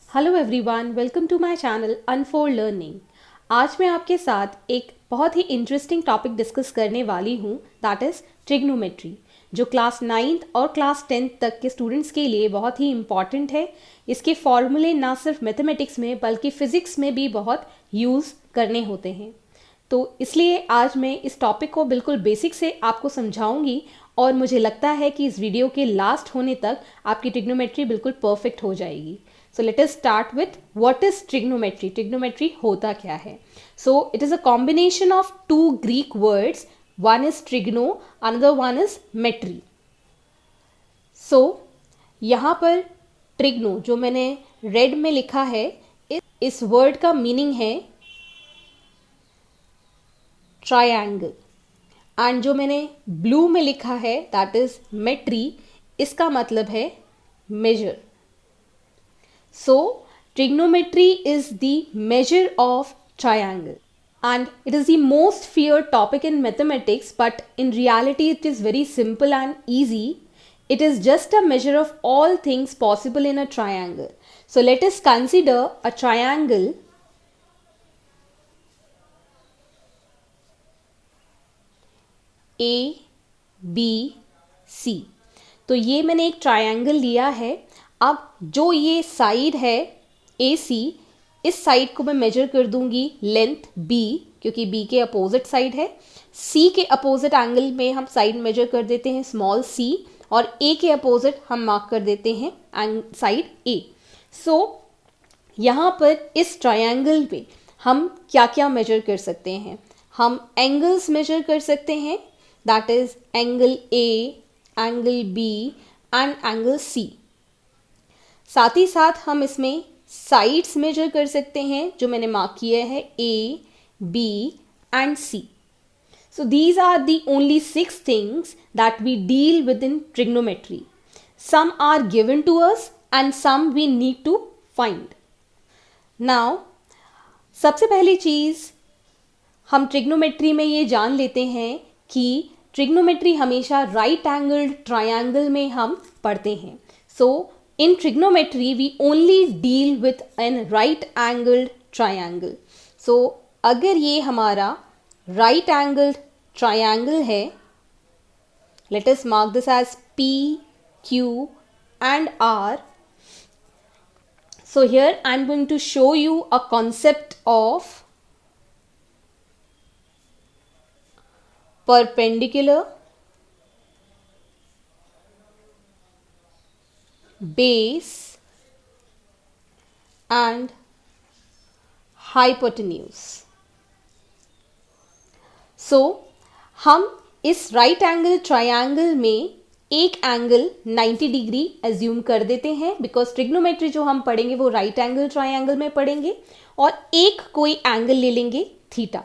Hello everyone, welcome to my channel unfold learning. आज मैं आपके साथ एक बहुत ही इंटरेस्टिंग टॉपिक डिस्कस करने वाली हूँ, दैट इज़ ट्रिग्नोमेट्री, जो क्लास 9th और क्लास 10th तक के स्टूडेंट्स के लिए बहुत ही इम्पॉर्टेंट है। इसके फॉर्मूले ना सिर्फ मैथमेटिक्स में बल्कि फ़िज़िक्स में भी बहुत यूज़ करने होते हैं। तो इसलिए आज मैं इस टॉपिक को बिल्कुल बेसिक से आपको समझाऊंगी और मुझे लगता है कि इस वीडियो के लास्ट होने तक आपकी ट्रिग्नोमेट्री बिल्कुल परफेक्ट हो जाएगी। So let us start with what is trigonometry. Trigonometry होता क्या है? So it is a combination of two Greek words, one is trigono, another one is metry. So यहाँ पर ट्रिग्नो जो मैंने रेड में लिखा है, इस वर्ड का मीनिंग है ट्रायंगल, एंड जो मैंने ब्लू में लिखा है दैट इज मेट्री, इसका मतलब है measure. So trigonometry is the measure of triangle and it is the most feared topic in mathematics, but in reality it is very simple and easy. It is just a measure of all things possible in a triangle. So let us consider a triangle A B C। तो ये मैंने एक triangle लिया है। अब जो ये side है AC, इस साइड को मैं मेजर कर दूंगी लेंथ B, क्योंकि B के अपोजिट साइड है। C के अपोजिट एंगल में हम साइड मेजर कर देते हैं स्मॉल c, और A के अपोजिट हम मार्क कर देते हैं साइड A। सो यहाँ पर इस ट्रायंगल में हम क्या क्या मेजर कर सकते हैं? हम एंगल्स मेजर कर सकते हैं, that is angle A, angle B and angle C। साथ ही साथ हम इसमें साइड्स मेजर कर सकते हैं, जो मैंने मार्क किए हैं A, B and C. So these are the only 6 things that we deal with in trigonometry. Some are given to us and some we need to find. Now, सबसे पहली चीज़ हम ट्रिग्नोमेट्री में ये जान लेते हैं कि ट्रिग्नोमेट्री हमेशा राइट एंगल्ड ट्रायंगल में हम पढ़ते हैं। सो in trigonometry we only deal with an right angled triangle. So अगर ये हमारा right angled triangle है, let us mark this as P, Q and R. So here I am going to show you a concept of perpendicular, base and hypotenuse. So हम इस right angle triangle में एक angle 90 degree assume कर देते हैं, because trigonometry जो हम पढ़ेंगे वो राइट एंगल ट्रायंगल में पढ़ेंगे, और एक कोई एंगल ले लेंगे थीटा।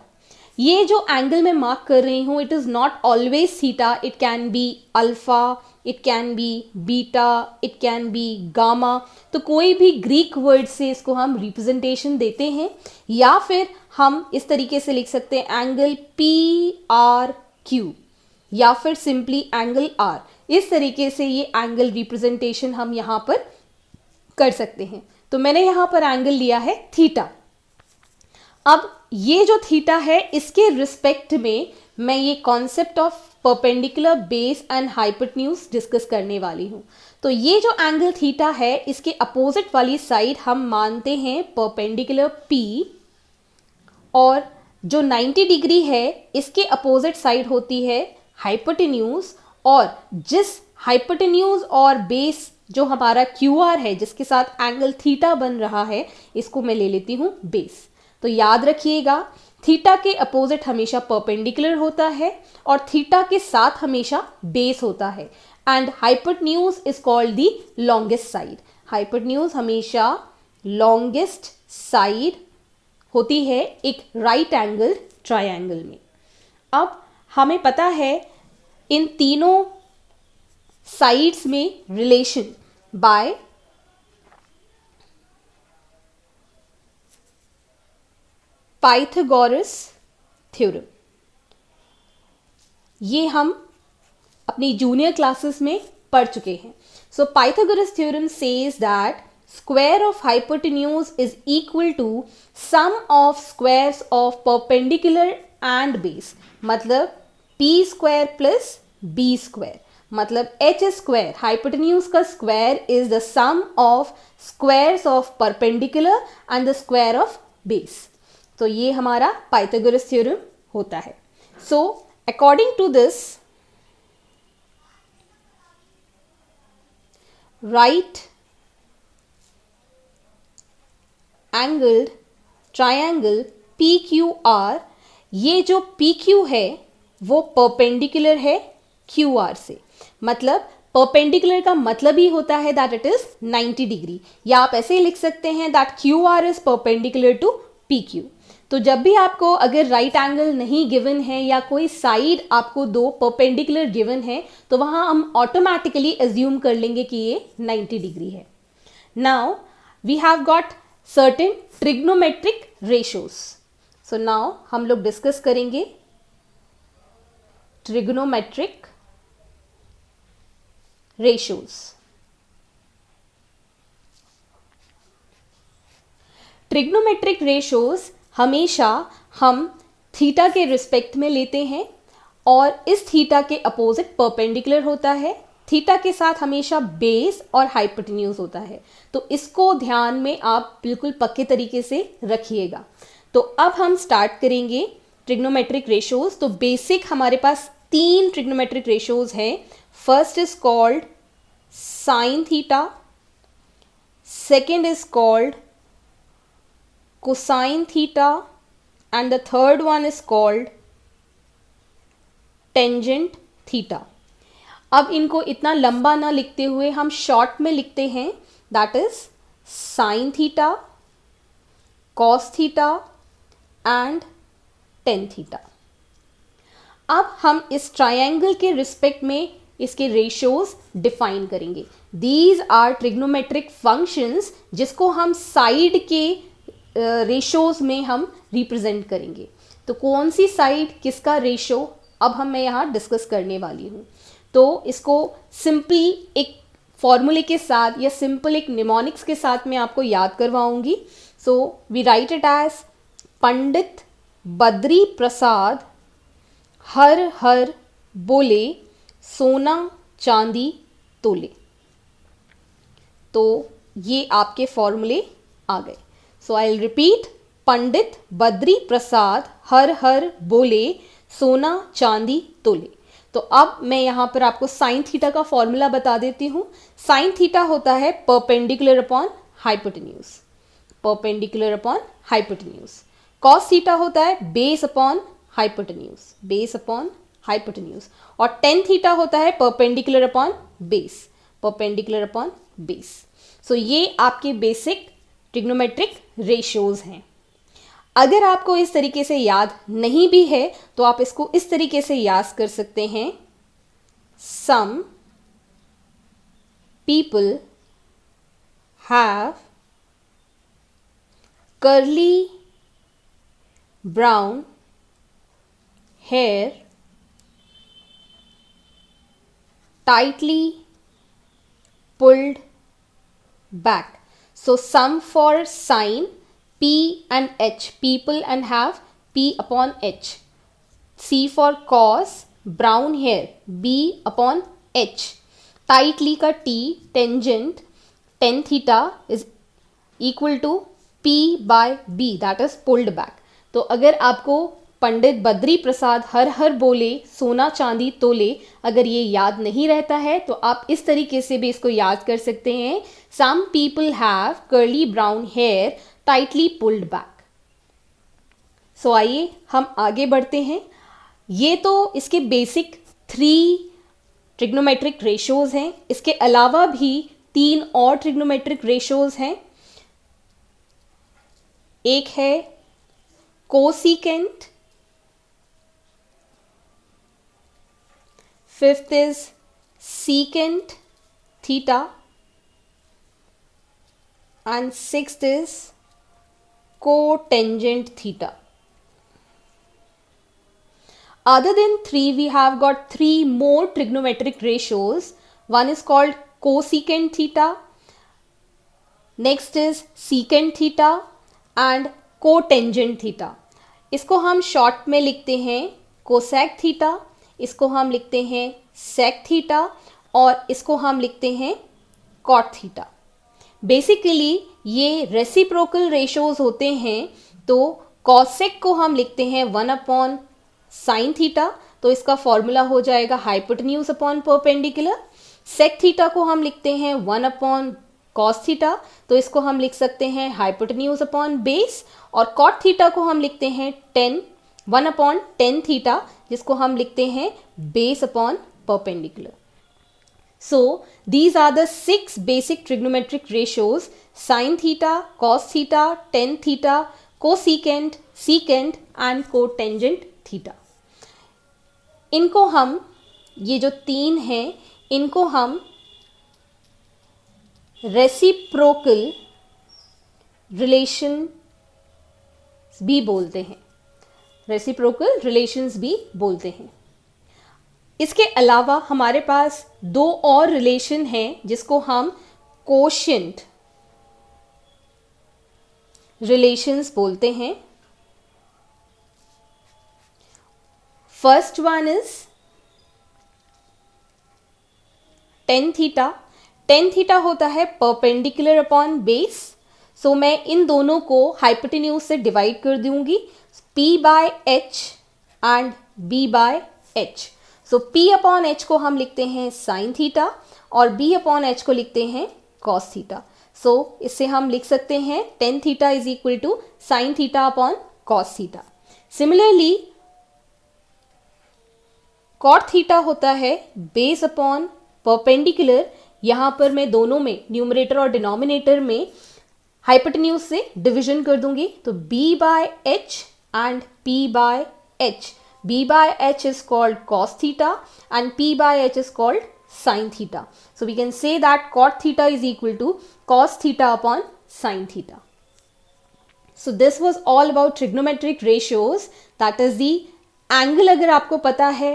ये जो एंगल मैं मार्क कर रही हूँ, it is not always theta, it can be alpha, it can be beta, it can be gamma. तो कोई भी ग्रीक वर्ड से इसको हम रिप्रेजेंटेशन देते हैं, या फिर हम इस तरीके से लिख सकते हैं एंगल PRQ, या फिर सिंपली एंगल R। इस तरीके से ये एंगल रिप्रेजेंटेशन हम यहाँ पर कर सकते हैं। तो मैंने यहाँ पर एंगल लिया है थीटा। अब ये जो थीटा है, इसके रिस्पेक्ट में मैं ये concept of perpendicular, base and hypotenuse discuss करने वाली हूँ। तो ये जो एंगल थीटा है, इसके अपोजिट वाली साइड हम मानते हैं परपेंडिकुलर P, और जो 90 डिग्री है इसके अपोजिट साइड होती है हाइपोटेन्यूज, और जिस हाइपोटेन्यूज और बेस जो हमारा QR है, जिसके साथ एंगल थीटा बन रहा है, इसको मैं ले लेती हूँ बेस। तो याद रखिएगा, थीटा के अपोजिट हमेशा परपेंडिकुलर होता है और थीटा के साथ हमेशा बेस होता है, and hypotenuse is called the longest side. Hypotenuse हमेशा लॉन्गेस्ट साइड होती है एक राइट एंगल ट्रायंगल में। अब हमें पता है इन तीनों साइड्स में रिलेशन बाय पाइथागोरस थ्योरम। ये हम अपनी जूनियर क्लासेस में पढ़ चुके हैं। सो Pythagoras theorem says that square of hypotenuse is equal to sum of squares of perpendicular and base. मतलब p square plus b square, मतलब h square, hypotenuse का square is the sum of squares of perpendicular and the square of base. तो ये हमारा Pythagoras theorem होता है. So according to this, right angled triangle PQR, ये जो PQ है वो परपेंडिकुलर है QR से. मतलब परपेंडिकुलर का मतलब ही होता है दैट इट इज 90 डिग्री, या आप ऐसे ही लिख सकते हैं that QR is perpendicular to PQ. तो जब भी आपको अगर राइट एंगल नहीं गिवन है या कोई साइड आपको दो परपेंडिकुलर गिवन है तो वहां हम ऑटोमेटिकली एज्यूम कर लेंगे कि ये 90 डिग्री है. Now we have got certain trigonometric ratios. So now हम लोग डिस्कस करेंगे ट्रिग्नोमेट्रिक रेशियोज. ट्रिग्नोमेट्रिक रेशियोज हमेशा हम थीटा के रिस्पेक्ट में लेते हैं और इस थीटा के अपोजिट परपेंडिकुलर होता है. थीटा के साथ हमेशा बेस और हाइपोटेन्यूज होता है. तो इसको ध्यान में आप बिल्कुल पक्के तरीके से रखिएगा. तो अब हम स्टार्ट करेंगे ट्रिग्नोमेट्रिक रेशियोज. तो बेसिक हमारे पास 3 ट्रिग्नोमेट्रिक रेशियोज हैं. First is called sine theta, second is called cosine theta, and the third one is called tangent theta. अब इनको इतना लंबा ना लिखते हुए हम शॉर्ट में लिखते हैं, that is sine theta, cos theta and tan theta. अब हम इस ट्रायंगल के रिस्पेक्ट में इसके रेशियोज डिफाइन करेंगे. दीज आर ट्रिग्नोमेट्रिक फंक्शंस जिसको हम साइड के रेशोज में हम रिप्रेजेंट करेंगे. तो कौन सी साइड किसका रेशो अब मैं यहाँ डिस्कस करने वाली हूँ. तो इसको सिंपली एक फॉर्मूले के साथ या सिंपल एक निमोनिक्स के साथ मैं आपको याद करवाऊंगी. So we write it as Pandit Badri Prasad हर हर बोले सोना चांदी तोले. तो ये आपके फॉर्मूले आ गए. So I'll repeat, पंडित बद्री प्रसाद हर हर बोले सोना चांदी तोले. तो अब मैं यहाँ पर आपको साइन थीटा का फॉर्मूला बता देती हूँ. साइन थीटा होता है perpendicular upon hypotenuse, perpendicular upon hypotenuse. Cos theta होता है base upon hypotenuse, base upon hypotenuse. और टेन थीटा होता है perpendicular upon base, perpendicular upon base. So ये आपके बेसिक ट्रिग्नोमेट्रिक रेशियोज हैं. अगर आपको इस तरीके से याद नहीं भी है तो आप इसको इस तरीके से याद कर सकते हैं. Some people have curly brown hair tightly pulled back. So sum for sine P and H, people and have P upon H. C for cos brown hair B upon H. Tightly का T, tangent tan theta is equal to P by B, that is pulled back. तो अगर आपको पंडित बद्री प्रसाद हर हर बोले सोना चांदी तोले अगर ये याद नहीं रहता है तो आप इस तरीके से भी इसको याद कर सकते हैं. Some people have curly brown hair tightly pulled back. So आइए हम आगे बढ़ते हैं. ये तो इसके बेसिक 3 ट्रिग्नोमेट्रिक रेशियोज हैं. इसके अलावा भी 3 और ट्रिग्नोमेट्रिक रेशियोज हैं. एक है cosecant, fifth is secant theta, and sixth is cotangent theta. Other than 3, we have got 3 more trigonometric ratios. One is called cosecant theta, next is secant theta and cotangent theta. इसको हम short में लिखते हैं cosec theta, इसको हम लिखते हैं sec theta और इसको हम लिखते हैं कॉट थीटा। बेसिकली ये रेसिप्रोकल रेशोज होते हैं, तो कॉसेक को हम लिखते हैं 1/sin थीटा, तो इसका फॉर्मूला हो जाएगा hypotenuse upon perpendicular. Sec theta को हम लिखते हैं 1/cos थीटा, तो इसको हम लिख सकते हैं हाइपोटेन्यूज अपॉन बेस। और कॉट थीटा को हम लिखते हैं 1/tan थीटा, जिसको हम लिखते हैं base upon perpendicular. So these are the 6 basic trigonometric ratios: sin theta, cos theta, tan theta, cosecant, secant and cotangent theta. इनको हम, ये जो 3 हैं, इनको हम रेसिप्रोकल रिलेशन भी बोलते हैं, रेसिप्रोकल रिलेशंस भी बोलते हैं। इसके अलावा हमारे पास 2 और रिलेशन हैं जिसको हम कोशेंट रिलेशंस बोलते हैं। First one is tan theta. Ten theta होता है परपेंडिकुलर अपॉन बेस, सो मैं इन दोनों को हाइपोटेन्यूज से डिवाइड कर दूंगी, p/h and b/h। So p upon h को हम लिखते हैं साइन थीटा और b अपॉन h को लिखते हैं कॉस थीटा। सो इससे हम लिख सकते हैं tan theta is equal to sine theta upon cos theta. Similarly cot theta होता है बेस अपॉन परपेंडिकुलर। यहां पर मैं दोनों में, न्यूमरेटर और डिनोमिनेटर में, हाइपोटेन्यूज से डिवीजन कर दूंगी, तो b/h and p/h। b/h is called cos theta and p/h is called sin theta. So we can say that cot theta is equal to cos theta upon sin theta. So this was all about trigonometric ratios, that is the angle। अगर आपको पता है,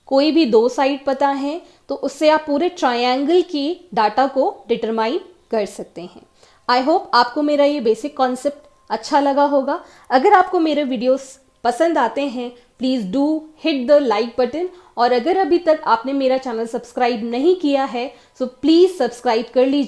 कोई भी 2 side पता है, तो उससे आप पूरे ट्रायंगल की डाटा को डिटरमाइन कर सकते हैं। आई होप आपको मेरा ये बेसिक कॉन्सेप्ट अच्छा लगा होगा। अगर आपको मेरे वीडियोस पसंद आते हैं, please do hit the like button, और अगर अभी तक आपने मेरा चैनल सब्सक्राइब नहीं किया है, सो प्लीज़ सब्सक्राइब कर लीजिए।